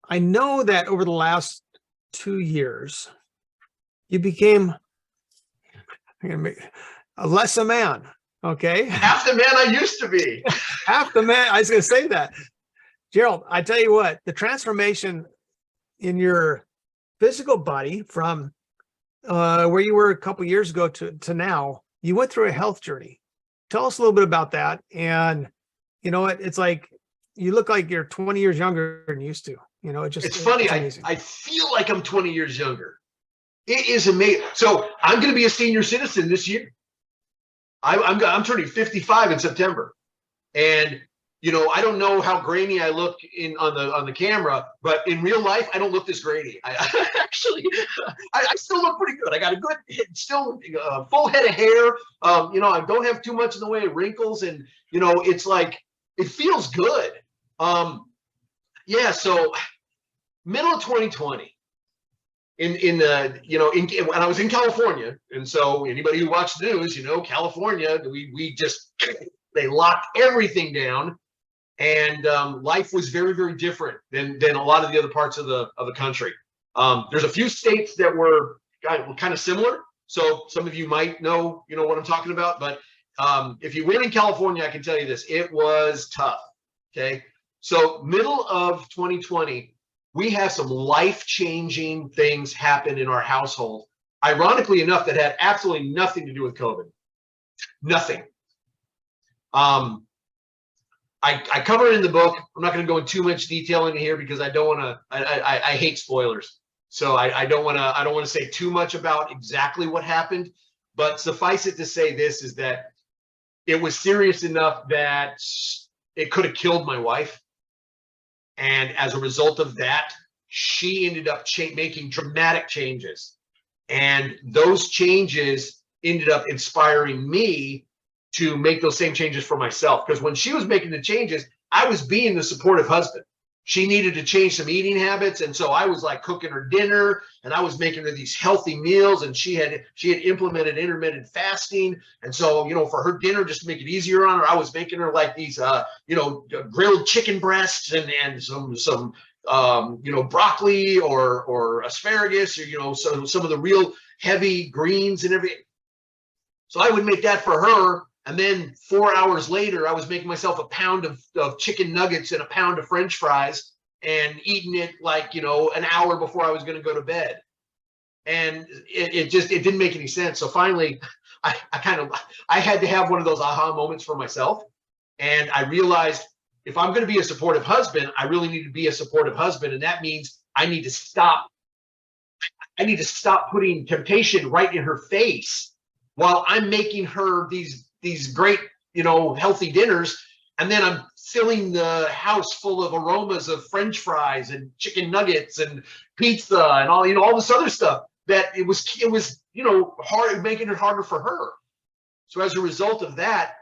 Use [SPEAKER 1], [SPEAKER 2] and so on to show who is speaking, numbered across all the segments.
[SPEAKER 1] I know that over the last 2 years, you became a less a man. Okay.
[SPEAKER 2] Half the man I used to be.
[SPEAKER 1] Half the man. I was going to say that. Gerald, I tell you what, the transformation in your physical body from where you were a couple years ago to now, you went through a health journey. Tell us a little bit about that. And you know what? It's like you look like you're 20 years younger than you used to. You know,
[SPEAKER 2] It's funny.
[SPEAKER 1] It's amazing.
[SPEAKER 2] I feel like I'm 20 years younger. It is amazing. So I'm going to be a senior citizen this year. I'm turning 55 in September, and you know, I don't know how grainy I look on the camera, but in real life, I don't look this grainy. I still look pretty good. I got a good, still full head of hair. You know, I don't have too much in the way of wrinkles, and you know, it's like it feels good. Yeah. So middle of 2020. When I was in California, and so anybody who watched the news, you know, California, they locked everything down, and life was very, very different than a lot of the other parts of the country. There's a few states that were kind of similar, so some of you might know what I'm talking about. But if you were in California, I can tell you this: it was tough. Okay, so middle of 2020. We have some life-changing things happen in our household, ironically enough, that had absolutely nothing to do with COVID. Nothing. I cover it in the book. I'm not going to go in too much detail in here because I don't want to. I hate spoilers, so I don't want to say too much about exactly what happened. But suffice it to say, this is that it was serious enough that it could have killed my wife. And as a result of that, she ended up making dramatic changes. And those changes ended up inspiring me to make those same changes for myself. Because when she was making the changes, I was being the supportive husband. She needed to change some eating habits. And so I was like cooking her dinner, and I was making her these healthy meals. And she had implemented intermittent fasting. And so, you know, for her dinner, just to make it easier on her, I was making her like these, grilled chicken breasts and some broccoli or asparagus, or, some of the real heavy greens and everything. So I would make that for her. And then 4 hours later, I was making myself a pound of chicken nuggets and a pound of French fries and eating it like, an hour before I was going to go to bed. And it didn't make any sense. So finally, I had to have one of those aha moments for myself. And I realized if I'm going to be a supportive husband, I really need to be a supportive husband. And that means I need to stop putting temptation right in her face while I'm making her these great, healthy dinners. And then I'm filling the house full of aromas of French fries and chicken nuggets and pizza and all this other stuff that it was hard, making it harder for her. So as a result of that,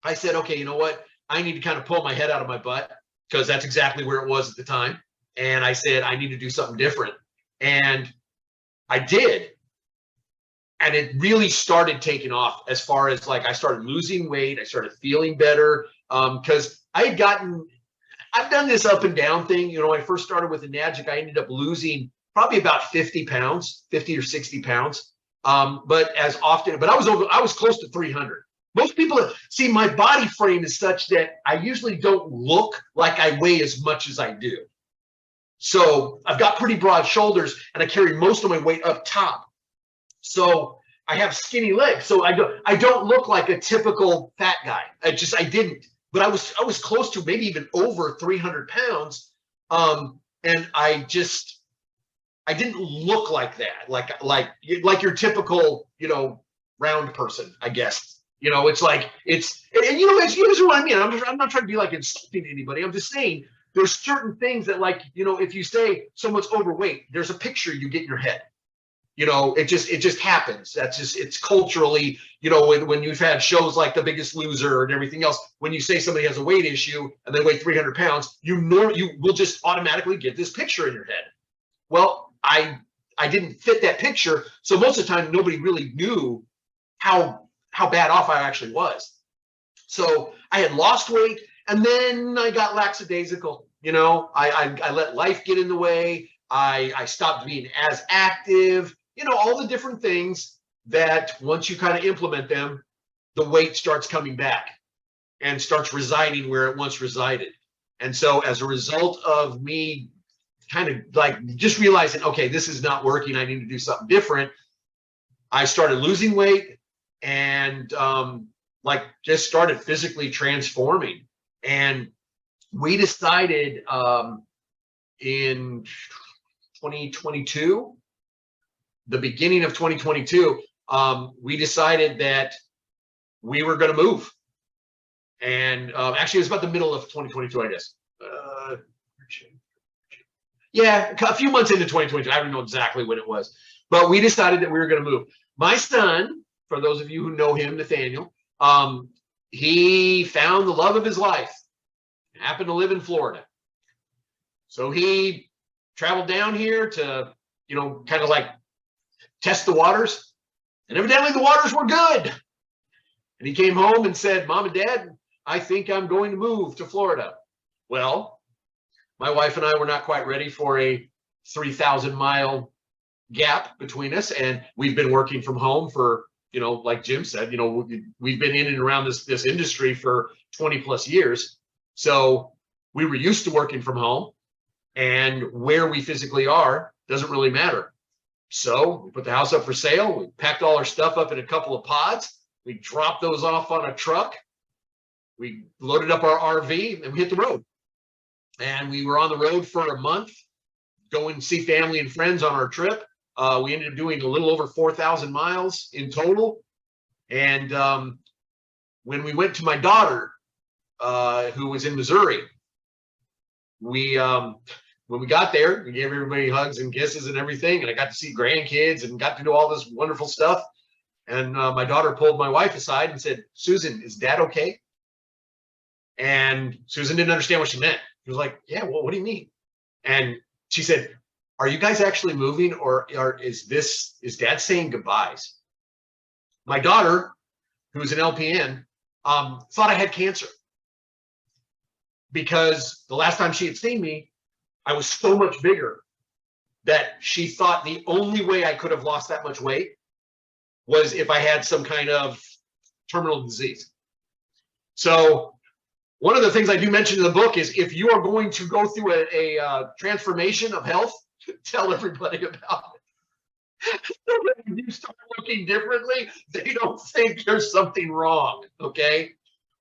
[SPEAKER 2] I said, okay, you know what? I need to kind of pull my head out of my butt, because that's exactly where it was at the time. And I said, I need to do something different. And I did. And it really started taking off as far as I started losing weight. I started feeling better because I've done this up and down thing. When I first started with the Nagic, I ended up losing probably about 50 or 60 pounds. But I was close to 300. Most people see my body frame is such that I usually don't look like I weigh as much as I do. So I've got pretty broad shoulders, and I carry most of my weight up top. So I have skinny legs. So I don't look like a typical fat guy. I didn't. But I was close to maybe even over 300 pounds. And I didn't look like that, like your typical, round person, I guess. It's what I mean. I'm not trying to be like insulting anybody. I'm just saying there's certain things that, if you say someone's overweight, there's a picture you get in your head. It just happens. It's culturally, when you've had shows like The Biggest Loser and everything else, when you say somebody has a weight issue and they weigh 300 pounds, you will just automatically get this picture in your head. Well, I didn't fit that picture. So most of the time, nobody really knew how bad off I actually was. So I had lost weight, and then I got lackadaisical. I let life get in the way. I stopped being as active, all the different things that once you kind of implement them, the weight starts coming back and starts residing where it once resided. And so as a result of me kind of like just realizing, okay, this is not working, I need to do something different, I started losing weight and like just started physically transforming. And we decided in 2022, the beginning of 2022, we decided that we were going to move. And actually, it was about the middle of 2022, I guess. Yeah, a few months into 2022. I don't know exactly when it was, but we decided that we were going to move. My son, for those of you who know him, Nathaniel, he found the love of his life. Happened to live in Florida. So he traveled down here to, kind of like test the waters. And evidently the waters were good. And he came home and said, Mom and Dad, I think I'm going to move to Florida. Well, my wife and I were not quite ready for a 3,000-mile gap between us. And we've been working from home for, like Jim said, we've been in and around this industry for 20 plus years. So we were used to working from home, and where we physically are doesn't really matter. So we put the house up for sale. We packed all our stuff up in a couple of pods. We dropped those off on a truck. We loaded up our RV and we hit the road. And we were on the road for a month, going to see family and friends on our trip. We ended up doing a little over 4,000 miles in total. And when we went to my daughter, who was in Missouri, when we got there, we gave everybody hugs and kisses and everything. And I got to see grandkids and got to do all this wonderful stuff. And my daughter pulled my wife aside and said, Susan, is Dad okay? And Susan didn't understand what she meant. She was like, yeah, well, what do you mean? And she said, are you guys actually moving, or is Dad saying goodbyes? My daughter, who's an LPN, thought I had cancer, because the last time she had seen me, I was so much bigger that she thought the only way I could have lost that much weight was if I had some kind of terminal disease. So one of the things I do mention in the book is, if you are going to go through a transformation of health, tell everybody about it. So when you start looking differently, they don't think there's something wrong, okay?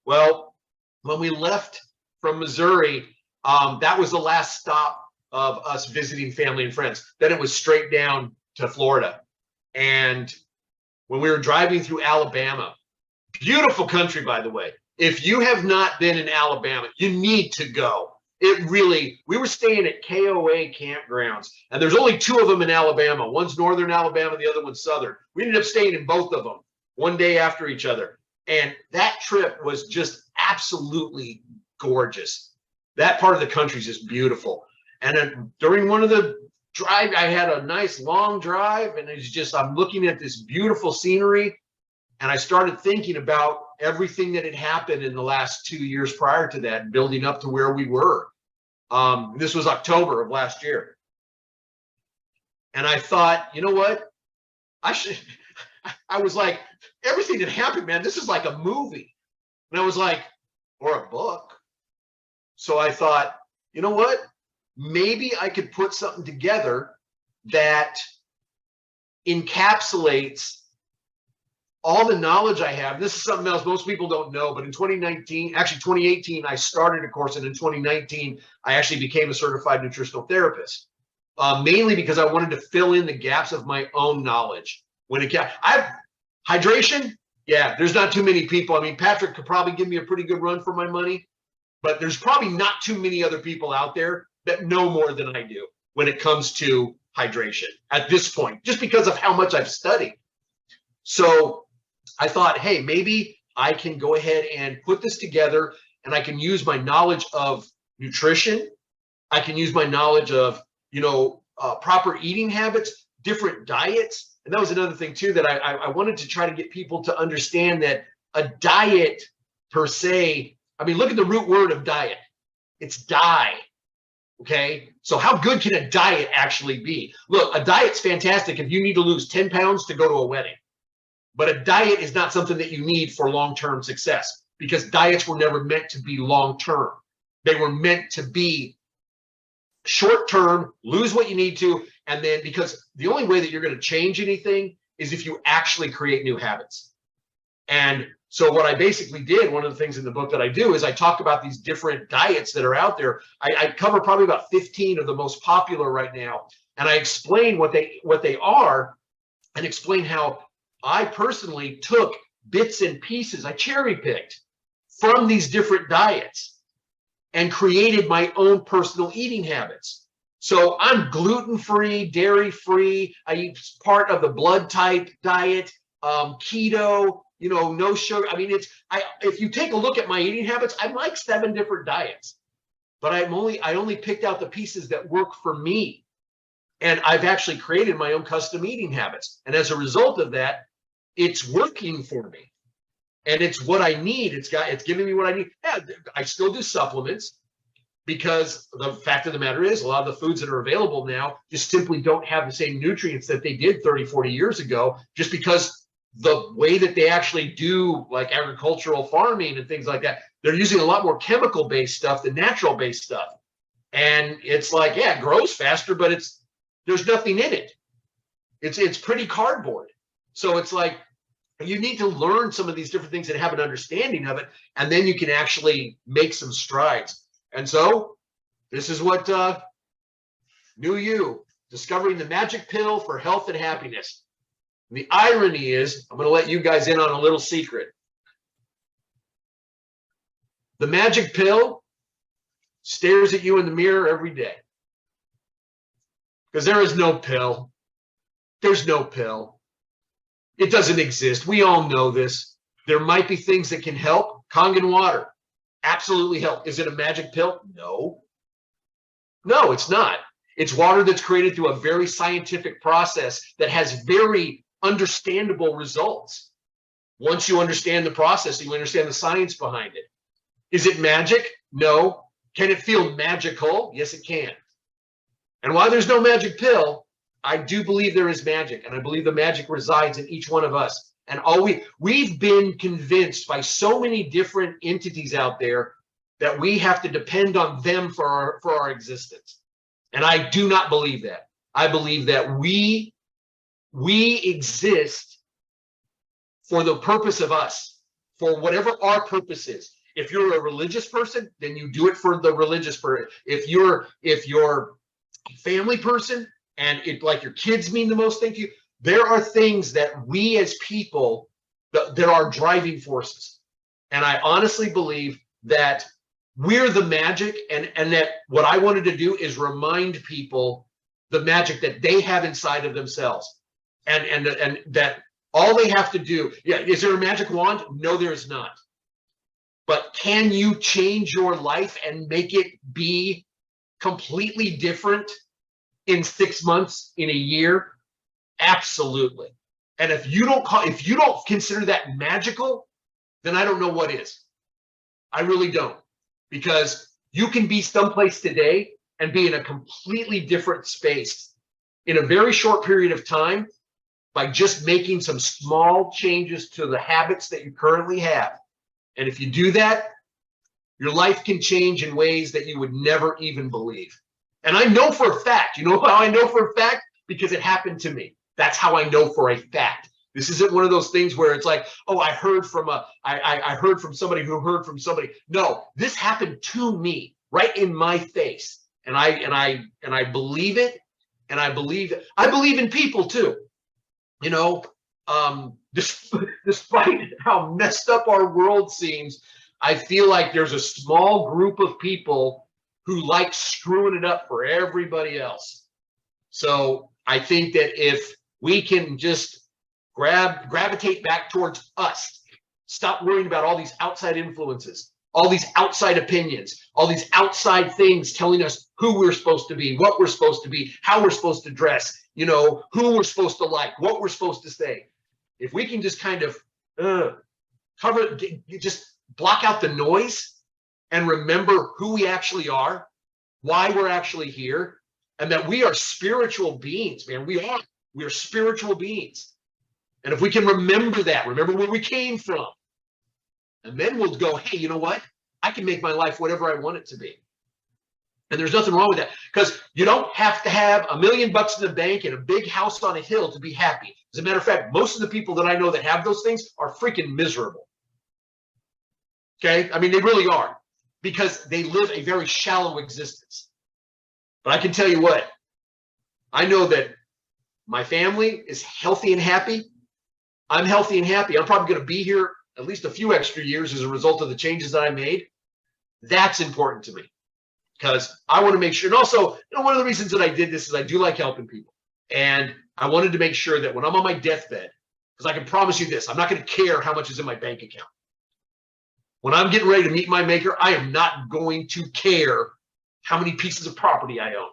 [SPEAKER 2] Well, when we left from Missouri, that was the last stop of us visiting family and friends. Then it was straight down to Florida. And when we were driving through Alabama, beautiful country, by the way. If you have not been in Alabama, you need to go. We were staying at KOA campgrounds, and there's only two of them in Alabama. One's northern Alabama, the other one's southern. We ended up staying in both of them one day after each other. And that trip was just absolutely gorgeous. That part of the country is just beautiful. And then during one of the drive, I had a nice long drive, and it's just, I'm looking at this beautiful scenery, and I started thinking about everything that had happened in the last 2 years prior to that, building up to where we were. This was October of last year. And I thought, you know what? I was like, everything that happened, man, this is like a movie. And I was like, or a book. So I thought, you know what? Maybe I could put something together that encapsulates all the knowledge I have. This is something else most people don't know, but in 2018, I started a course, and in 2019, I actually became a certified nutritional therapist, mainly because I wanted to fill in the gaps of my own knowledge. Hydration, yeah, there's not too many people. I mean, Patrick could probably give me a pretty good run for my money, but there's probably not too many other people out there that know more than I do when it comes to hydration at this point, just because of how much I've studied. So I thought, hey, maybe I can go ahead and put this together, and I can use my knowledge of nutrition. I can use my knowledge of, proper eating habits, different diets. And that was another thing too, that I wanted to try to get people to understand that a diet per se, I mean, look at the root word of diet. It's die. Okay. So how good can a diet actually be? Look, a diet's fantastic if you need to lose 10 pounds to go to a wedding. But a diet is not something that you need for long-term success, because diets were never meant to be long-term. They were meant to be short-term, lose what you need to, and then, because the only way that you're going to change anything is if you actually create new habits. And so what I basically did, one of the things in the book that I do is I talk about these different diets that are out there. I cover probably about 15 of the most popular right now, and I explain what they are, and explain how I personally took bits and pieces, I cherry picked from these different diets and created my own personal eating habits. So I'm gluten-free, dairy-free. I eat part of the blood type diet, keto, no sugar. I mean, if you take a look at my eating habits, I'm like 7 different diets, but I only picked out the pieces that work for me. And I've actually created my own custom eating habits. And as a result of that, it's working for me. And it's what I need. It's giving me what I need. Yeah, I still do supplements, because the fact of the matter is a lot of the foods that are available now just simply don't have the same nutrients that they did 30, 40 years ago, just because the way that they actually do like agricultural farming and things like that, they're using a lot more chemical-based stuff than natural-based stuff. And it's like, yeah, it grows faster, but there's nothing in it. It's pretty cardboard. So it's like, you need to learn some of these different things and have an understanding of it, and then you can actually make some strides. And so this is what New You, discovering the magic pill for health and happiness. And the irony is, I'm going to let you guys in on a little secret. The magic pill stares at you in the mirror every day, because there is no pill. There's no pill. It doesn't exist. We all know this. There might be things that can help. Kangen water, absolutely help. Is it a magic pill? No. No, it's not. It's water that's created through a very scientific process that has very understandable results. Once you understand the process, you understand the science behind it. Is it magic? No. Can it feel magical? Yes, it can. And while there's no magic pill, I do believe there is magic, and I believe the magic resides in each one of us. And we've been convinced by so many different entities out there that we have to depend on them for our existence. And I do not believe that. I believe that we exist for the purpose of us, for whatever our purpose is. If you're a religious person, then you do it for the religious person. If you're a family person, and like your kids mean the most thing to you, there are things that we as people, there are driving forces. And I honestly believe that we're the magic, and that what I wanted to do is remind people the magic that they have inside of themselves. And that all they have to do, yeah, is there a magic wand? No, there is not. But can you change your life and make it be completely different in 6 months, in a year? Absolutely. And if you don't consider that magical, then I don't know what is. I really don't. Because you can be someplace today and be in a completely different space in a very short period of time by just making some small changes to the habits that you currently have. And if you do that, your life can change in ways that you would never even believe. And I know for a fact, you know how I know for a fact? Because it happened to me. That's how I know for a fact. This isn't one of those things where it's like, oh, I heard from somebody who heard from somebody. No, this happened to me right in my face. And I believe it. And I believe in people too. Despite how messed up our world seems, I feel like there's a small group of people who like screwing it up for everybody else. So I think that if we can just gravitate back towards us, stop worrying about all these outside influences, all these outside opinions, all these outside things telling us who we're supposed to be, what we're supposed to be, how we're supposed to dress, who we're supposed to like, what we're supposed to say. If we can just kind of just block out the noise and remember who we actually are, why we're actually here, and that we are spiritual beings, man. We are spiritual beings. And if we can remember that, remember where we came from, and then we'll go, hey, you know what? I can make my life whatever I want it to be. And there's nothing wrong with that, because you don't have to have $1 million in the bank and a big house on a hill to be happy. As a matter of fact, most of the people that I know that have those things are freaking miserable. Okay? I mean, they really are, because they live a very shallow existence. But I can tell you what, I know that my family is healthy and happy. I'm healthy and happy. I'm probably going to be here at least a few extra years as a result of the changes that I made. That's important to me, because I want to make sure. And also, one of the reasons that I did this is I do like helping people. And I wanted to make sure that when I'm on my deathbed, because I can promise you this, I'm not going to care how much is in my bank account. When I'm getting ready to meet my maker, I am not going to care how many pieces of property I own.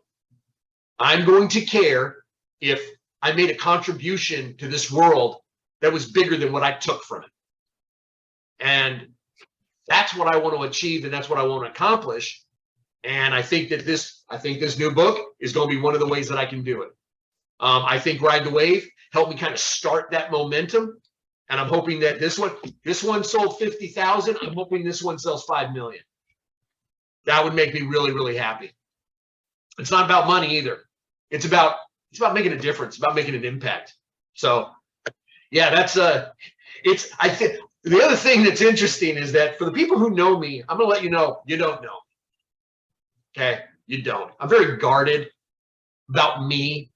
[SPEAKER 2] I'm going to care if I made a contribution to this world that was bigger than what I took from it. And that's what I want to achieve, and that's what I want to accomplish. And I think that this new book is going to be one of the ways that I can do it. I think Ride the Wave helped me kind of start that momentum. And I'm hoping that this one sold 50,000. I'm hoping this one sells 5 million. That would make me really, really happy. It's not about money either. It's about making a difference, about making an impact. So yeah, I think the other thing that's interesting is that for the people who know me, I'm gonna let you know, you don't know. Okay, you don't. I'm very guarded about me.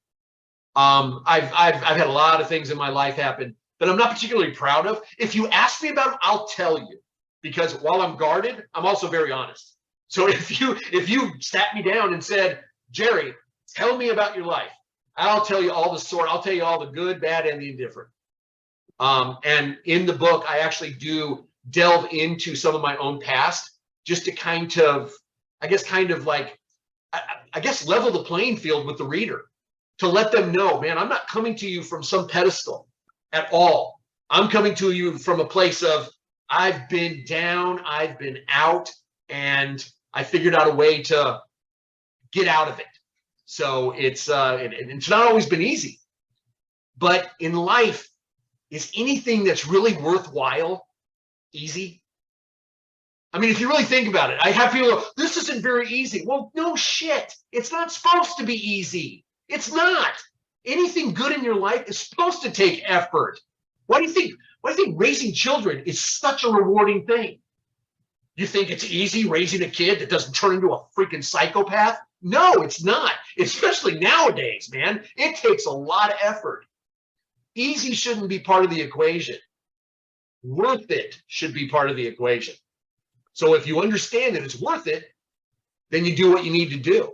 [SPEAKER 2] I've had a lot of things in my life happen that I'm not particularly proud of. If you ask me about them, I'll tell you, because while I'm guarded, I'm also very honest. So if you sat me down and said, Jerry, tell me about your life, I'll tell you all I'll tell you all the good, bad, and the indifferent. And in the book, I actually do delve into some of my own past, just to kind of level the playing field with the reader, to let them know, man, I'm not coming to you from some pedestal at all. I'm coming to you from a place of, I've been down, I've been out, and I figured out a way to get out of it. So it's not always been easy, but in life, is anything that's really worthwhile easy? I mean, if you really think about it, I have people go, this isn't very easy. Well, no shit. It's not supposed to be easy. It's not. Anything good in your life is supposed to take effort. Why do you think raising children is such a rewarding thing? You think it's easy raising a kid that doesn't turn into a freaking psychopath? No, it's not. Especially nowadays, man. It takes a lot of effort. Easy shouldn't be part of the equation. Worth it should be part of the equation. So if you understand that it's worth it, then you do what you need to do.